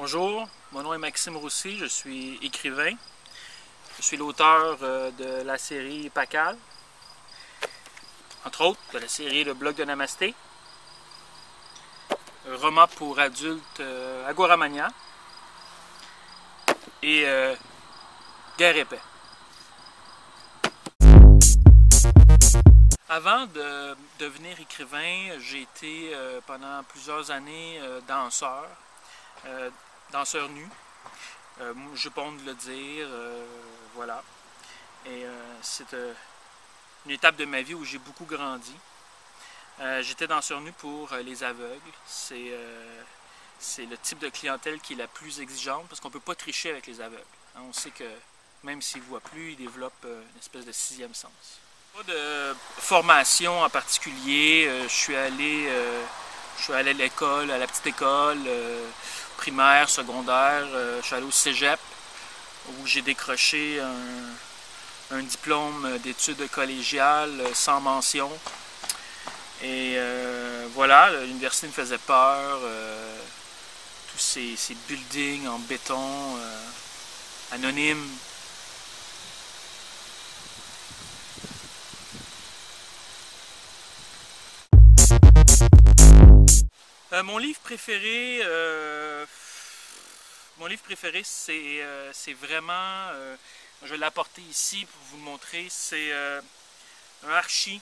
Bonjour, mon nom est Maxime Roussy, je suis écrivain. Je suis l'auteur de la série Pacal, entre autres de la série Le Blog de Namasté, un roman pour adultes Agoramania et Guerre et paix. Avant de devenir écrivain, j'ai été pendant plusieurs années danseur. Danseur nu, je pense le dire, voilà. Et c'est une étape de ma vie où j'ai beaucoup grandi. J'étais danseur nu pour les aveugles. C'est le type de clientèle qui est la plus exigeante parce qu'on ne peut pas tricher avec les aveugles. On sait que même s'ils ne voient plus, ils développent une espèce de sixième sens. Pas de formation en particulier. Je suis allé à l'école, à la petite école, primaire, secondaire. Je suis allé au cégep où j'ai décroché un diplôme d'études collégiales sans mention. Et voilà, l'université me faisait peur. Tous ces buildings en béton, anonymes. Mon livre préféré, c'est vraiment, je vais l'apporter ici pour vous le montrer, c'est un archi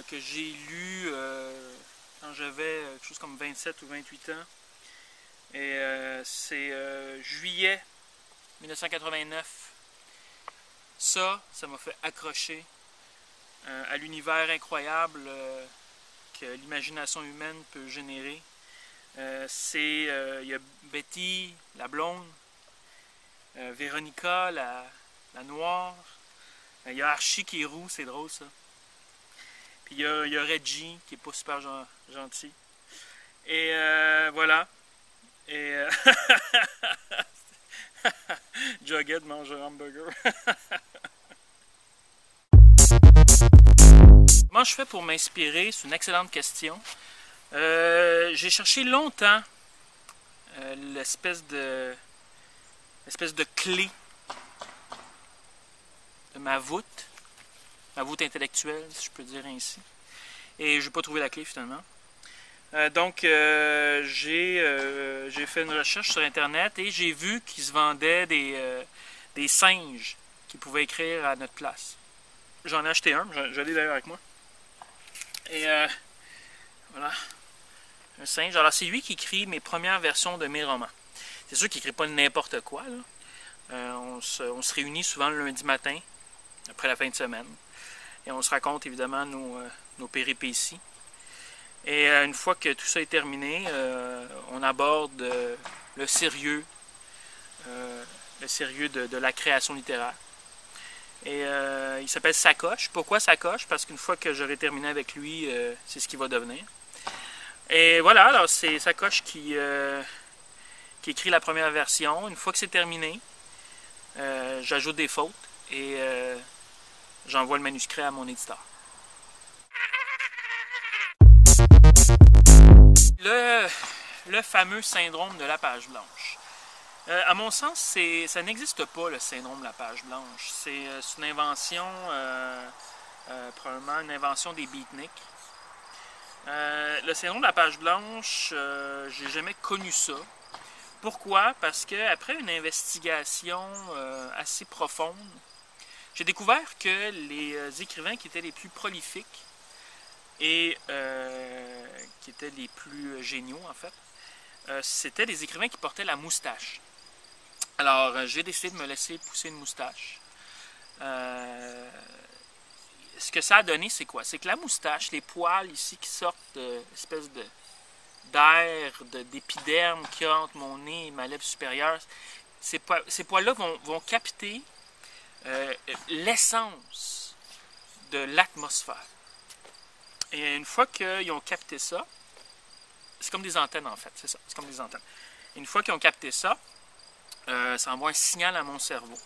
que j'ai lu quand j'avais quelque chose comme 27 ou 28 ans. Et c'est juillet 1989. Ça m'a fait accrocher à l'univers incroyable que l'imagination humaine peut générer. Il y a Betty, la blonde, Véronica, la noire, il y a Archie qui est roux, c'est drôle ça. Puis il y a Reggie qui est pas super gentil. Et voilà. Et Jughead mange un hamburger. Comment je fais pour m'inspirer? C'est une excellente question. J'ai cherché longtemps l'espèce de clé de ma voûte intellectuelle, si je peux dire ainsi. Et je n'ai pas trouvé la clé finalement. Donc j'ai fait une recherche sur Internet et j'ai vu qu'il se vendait des singes qui pouvaient écrire à notre place. J'en ai acheté un, je l'ai d'ailleurs avec moi. Et voilà, un singe. Alors c'est lui qui écrit mes premières versions de mes romans. C'est sûr qu'il n'écrit pas n'importe quoi, là. On se réunit souvent le lundi matin, après la fin de semaine. Et on se raconte évidemment nos péripéties. Et une fois que tout ça est terminé, on aborde le sérieux de la création littéraire. Et il s'appelle Sacoche. Pourquoi Sacoche? Parce qu'une fois que j'aurai terminé avec lui, c'est ce qu'il va devenir. Et voilà, alors c'est Sacoche qui écrit la première version. Une fois que c'est terminé, j'ajoute des fautes et j'envoie le manuscrit à mon éditeur. Le fameux syndrome de la page blanche. À mon sens, ça n'existe pas, le syndrome de la page blanche. C'est une invention, probablement une invention des beatniks. Le syndrome de la page blanche, j'ai jamais connu ça. Pourquoi? Parce qu'après une investigation assez profonde, j'ai découvert que les écrivains qui étaient les plus prolifiques et qui étaient les plus géniaux, en fait, c'était des écrivains qui portaient la moustache. Alors, j'ai décidé de me laisser pousser une moustache. Ce que ça a donné, c'est quoi? C'est que la moustache, les poils ici qui sortent d'espèce d'air, d'épiderme qui entre mon nez et ma lèvre supérieure, ces poils-là vont capter l'essence de l'atmosphère. Et une fois qu'ils ont capté ça, c'est comme des antennes en fait, c'est ça, c'est comme des antennes. Et une fois qu'ils ont capté ça, ça envoie un signal à mon cerveau.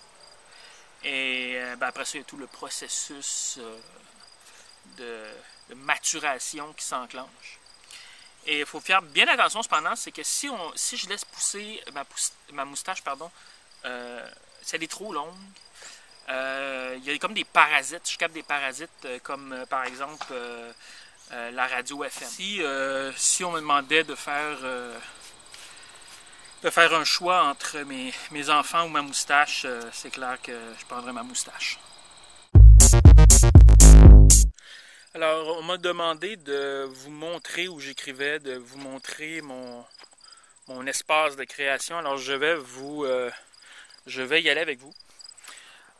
Et après ça, il y a tout le processus de maturation qui s'enclenche. Et il faut faire bien attention cependant, c'est que si je laisse pousser ma moustache, pardon, si elle est trop longue, il y a comme des parasites, je capte des parasites comme par exemple la radio FM. Si on me demandait de faire un choix entre mes enfants ou ma moustache, c'est clair que je prendrais ma moustache. Alors, on m'a demandé de vous montrer où j'écrivais, de vous montrer mon espace de création. Alors, je vais y aller avec vous.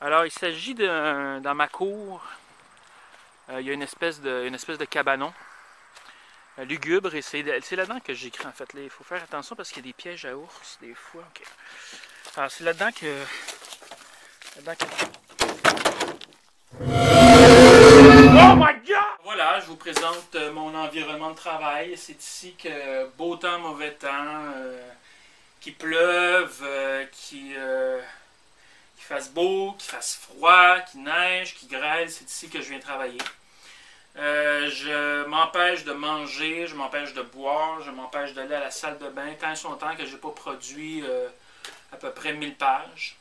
Alors, il s'agit dans ma cour, il y a une espèce de cabanon lugubre et c'est là-dedans que j'écris en fait. Il faut faire attention parce qu'il y a des pièges à ours des fois. Okay. Alors, c'est là-dedans que... Oh my God! Voilà, je vous présente mon environnement de travail. C'est ici que beau temps, mauvais temps, qu'il pleuve, qu'il fasse beau, qu'il fasse froid, qu'il neige, qu'il grêle, c'est ici que je viens travailler. Je m'empêche de manger, je m'empêche de boire, je m'empêche d'aller à la salle de bain tant et son temps que je n'ai pas produit à peu près 1000 pages.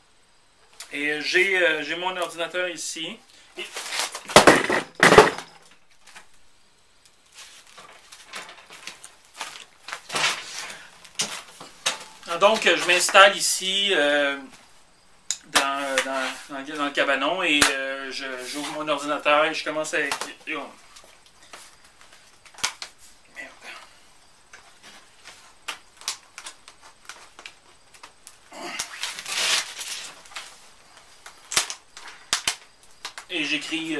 Et j'ai mon ordinateur ici. Donc, je m'installe ici dans le cabanon et j'ouvre mon ordinateur et je commence à écrire. Et j'écris.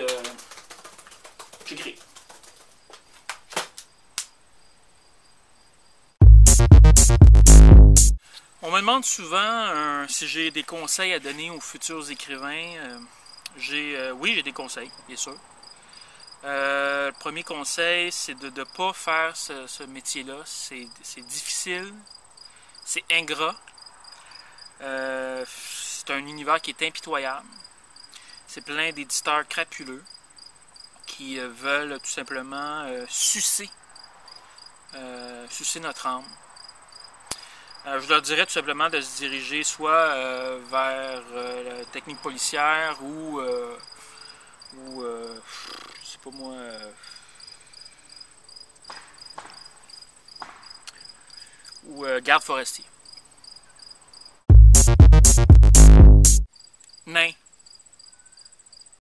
On me demande souvent si j'ai des conseils à donner aux futurs écrivains. Oui, j'ai des conseils, bien sûr. Le premier conseil, c'est de ne pas faire ce métier-là. C'est difficile, c'est ingrat. C'est un univers qui est impitoyable. C'est plein d'éditeurs crapuleux qui veulent tout simplement sucer notre âme. Je leur dirais tout simplement de se diriger soit vers la technique policière ou je sais pas moi, ou garde forestier. Nain.